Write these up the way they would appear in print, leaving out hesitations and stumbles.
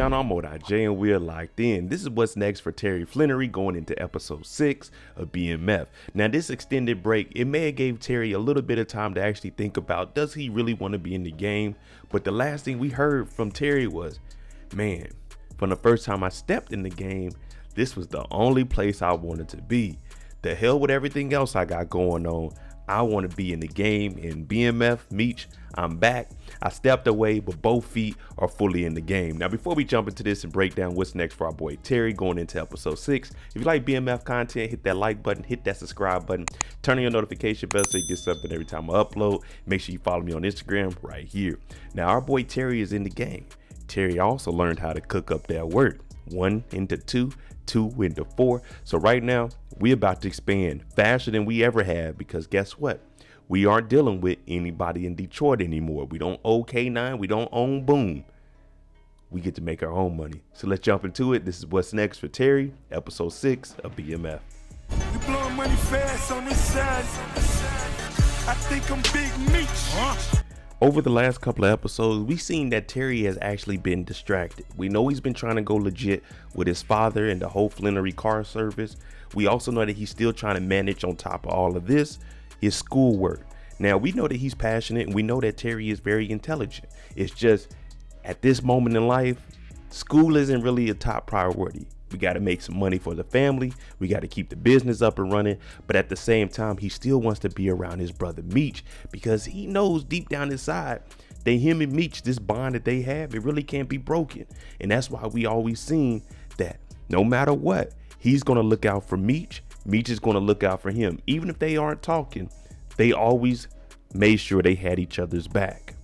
Tyshon, I'm J, and we're locked in. This is what's next for Terry Flennory going into episode 6 of BMF. Now, this extended break, it may have gave Terry a little bit of time to actually think about, does he really want to be in the game? But the last thing we heard from Terry was, man, from the first time I stepped in the game, this was the only place I wanted to be. The hell with everything else I got going on. I want to be in the game. In BMF, Meech, I'm back. I stepped away, but both feet are fully in the game. Now, before we jump into this and break down what's next for our boy Terry going into episode 6, if you like BMF content, hit that like button, hit that subscribe button, turn on your notification bell so you get something every time I upload. Make sure you follow me on Instagram right here. Now, our boy Terry is in the game. Terry also learned how to cook up that work. 1 into 2, 2 into 4. So right now, we about to expand faster than we ever have, because guess what? We aren't dealing with anybody in Detroit anymore. We don't owe K9. We don't own Boom. We get to make our own money. So let's jump into it. This is what's next for Terry, episode 6 of BMF. You blowing money fast on this side. I think I'm Big Meech. Over the last couple of episodes, we've seen that Terry has actually been distracted. We know he's been trying to go legit with his father and the whole Flennory car service. We also know that he's still trying to manage, on top of all of this, his schoolwork. Now, we know that he's passionate, and we know that Terry is very intelligent. It's just, at this moment in life, school isn't really a top priority. We got to make some money for the family. We got to keep the business up and running. But at the same time, he still wants to be around his brother Meech, because he knows deep down inside that him and Meech, this bond that they have, it really can't be broken. And that's why we always seen that no matter what, he's going to look out for Meech. Meech is going to look out for him. Even if they aren't talking, they always made sure they had each other's back.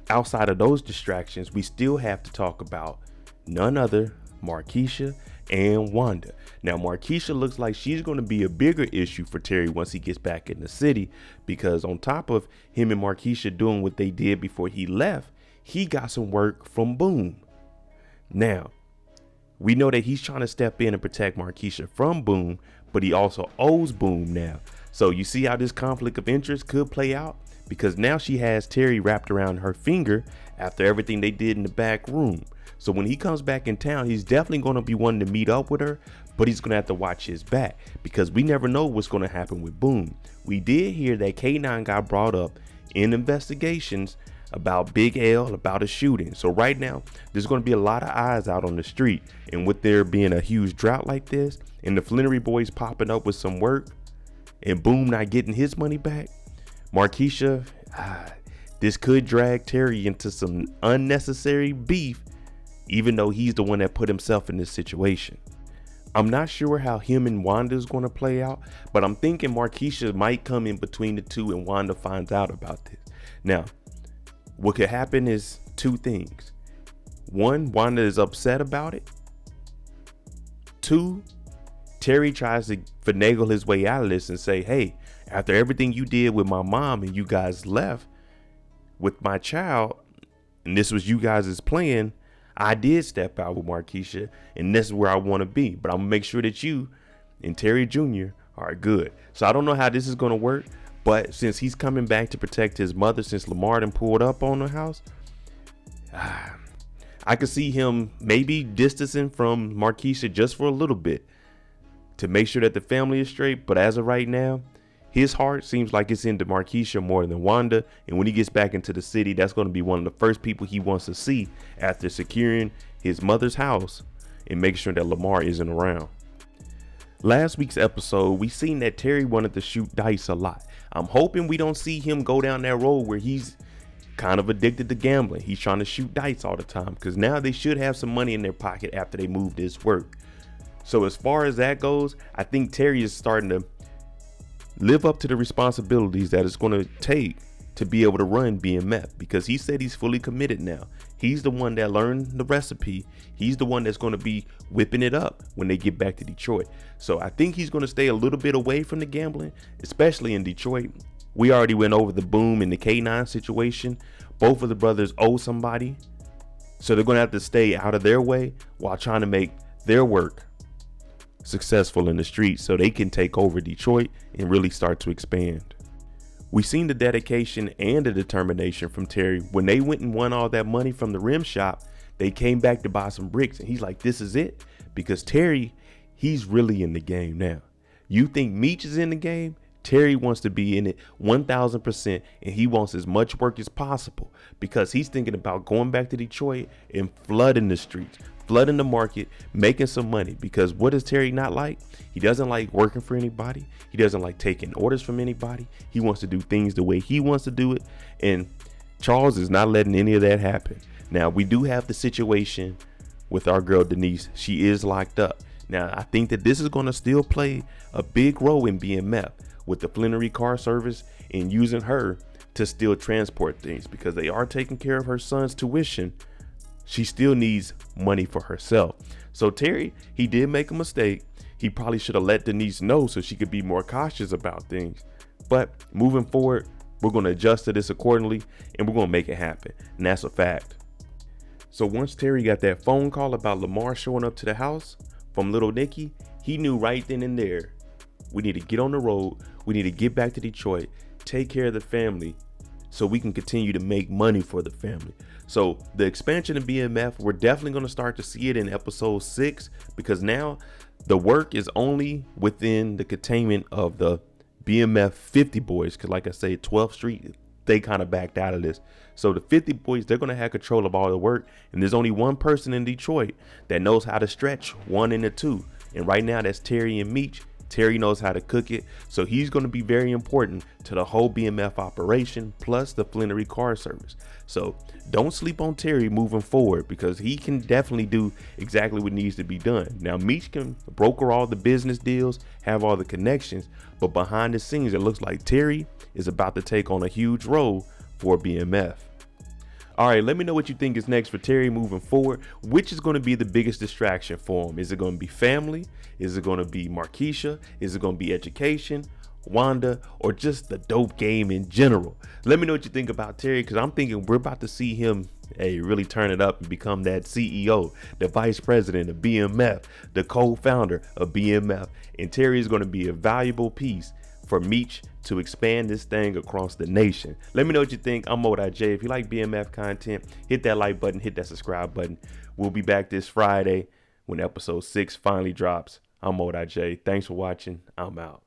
Outside of those distractions, we still have to talk about none other Markeisha and Wanda. Now, Markeisha looks like she's going to be a bigger issue for Terry once he gets back in the city, because on top of him and Markeisha doing what they did before he left, he got some work from Boom. Now, we know that he's trying to step in and protect Markeisha from Boom, but he also owes Boom now. So you see how this conflict of interest could play out, because now she has Terry wrapped around her finger after everything they did in the back room. So when he comes back in town, he's definitely going to be wanting to meet up with her, but he's going to have to watch his back, because we never know what's going to happen with Boom. We did hear that K9 got brought up in investigations about Big L, about a shooting. So right now, there's going to be a lot of eyes out on the street. And with there being a huge drought like this, and the Flennory boys popping up with some work, and Boom not getting his money back, Markeisha, this could drag Terry into some unnecessary beef, even though he's the one that put himself in this situation. I'm not sure how him and Wanda is going to play out, but I'm thinking Markeisha might come in between the two and Wanda finds out about this. Now, what could happen is two things. One, Wanda is upset about it. Two, Terry tries to finagle his way out of this and say, hey, after everything you did with my mom and you guys left with my child, and this was you guys' plan, I did step out with Markeisha, and this is where I want to be. But I'm going to make sure that you and Terry Jr. are good. So I don't know how this is going to work, but since he's coming back to protect his mother, since Lamar done pulled up on the house, I could see him maybe distancing from Markeisha just for a little bit to make sure that the family is straight. But as of right now, his heart seems like it's into Markeisha more than Wanda. And when he gets back into the city, that's going to be one of the first people he wants to see after securing his mother's house and making sure that Lamar isn't around. Last week's episode, we seen that Terry wanted to shoot dice a lot. I'm hoping we don't see him go down that road where he's kind of addicted to gambling. He's trying to shoot dice all the time, because now they should have some money in their pocket after they move this work. So as far as that goes, I think Terry is starting to live up to the responsibilities that it's going to take to be able to run BMF, because he said he's fully committed now. He's the one that learned the recipe. He's the one that's going to be whipping it up when they get back to Detroit. So I think he's going to stay a little bit away from the gambling, especially in Detroit. We already went over the Boom and the K9 situation. Both of the brothers owe somebody, so they're going to have to stay out of their way while trying to make their work successful in the streets so they can take over Detroit and really start to expand. We seen the dedication and the determination from Terry when they went and won all that money from the rim shop. They came back to buy some bricks, and he's like, this is it. Because Terry, he's really in the game now. You think Meech is in the game? Terry wants to be in it 1000%, and he wants as much work as possible because he's thinking about going back to Detroit and flooding the streets, flooding the market, making some money. Because what does Terry not like? He doesn't like working for anybody. He doesn't like taking orders from anybody. He wants to do things the way he wants to do it. And Charles is not letting any of that happen. Now, we do have the situation with our girl Denise. She is locked up. Now, I think that this is going to still play a big role in BMF with the Flenory car service and using her to still transport things because they are taking care of her son's tuition. She still needs money for herself. So Terry, he did make a mistake. He probably should have let Denise know so she could be more cautious about things. But moving forward, we're going to adjust to this accordingly and we're going to make it happen. And that's a fact. So once Terry got that phone call about Lamar showing up to the house from Little Nicky, he knew right then and there, we need to get on the road. We need to get back to Detroit, take care of the family so we can continue to make money for the family. So the expansion of BMF, we're definitely going to start to see it in episode 6 because now the work is only within the containment of the BMF 50 boys. Because like I say, 12th Street, they kind of backed out of this. So the 50 boys, they're going to have control of all the work. And there's only one person in Detroit that knows how to stretch 1 and 2. And right now that's Terry and Meech. Terry knows how to cook it, so he's going to be very important to the whole BMF operation plus the Flenory car service. So don't sleep on Terry moving forward because he can definitely do exactly what needs to be done. Now Meech can broker all the business deals, have all the connections, but behind the scenes it looks like Terry is about to take on a huge role for BMF. All right, let me know what you think is next for Terry moving forward. Which is going to be the biggest distraction for him? Is it going to be family? Is it going to be Markeisha? Is it going to be education, Wanda, or just the dope game in general? Let me know what you think about Terry because I'm thinking we're about to see him really turn it up and become that CEO, the vice president of BMF, the co-founder of BMF. And Terry is going to be a valuable piece for Meech to expand this thing across the nation. Let me know what you think. I'm MoDIJ. If you like BMF content, hit that like button, hit that subscribe button. We'll be back this Friday when episode 6 finally drops. I'm MoDIJ. Thanks for watching. I'm out.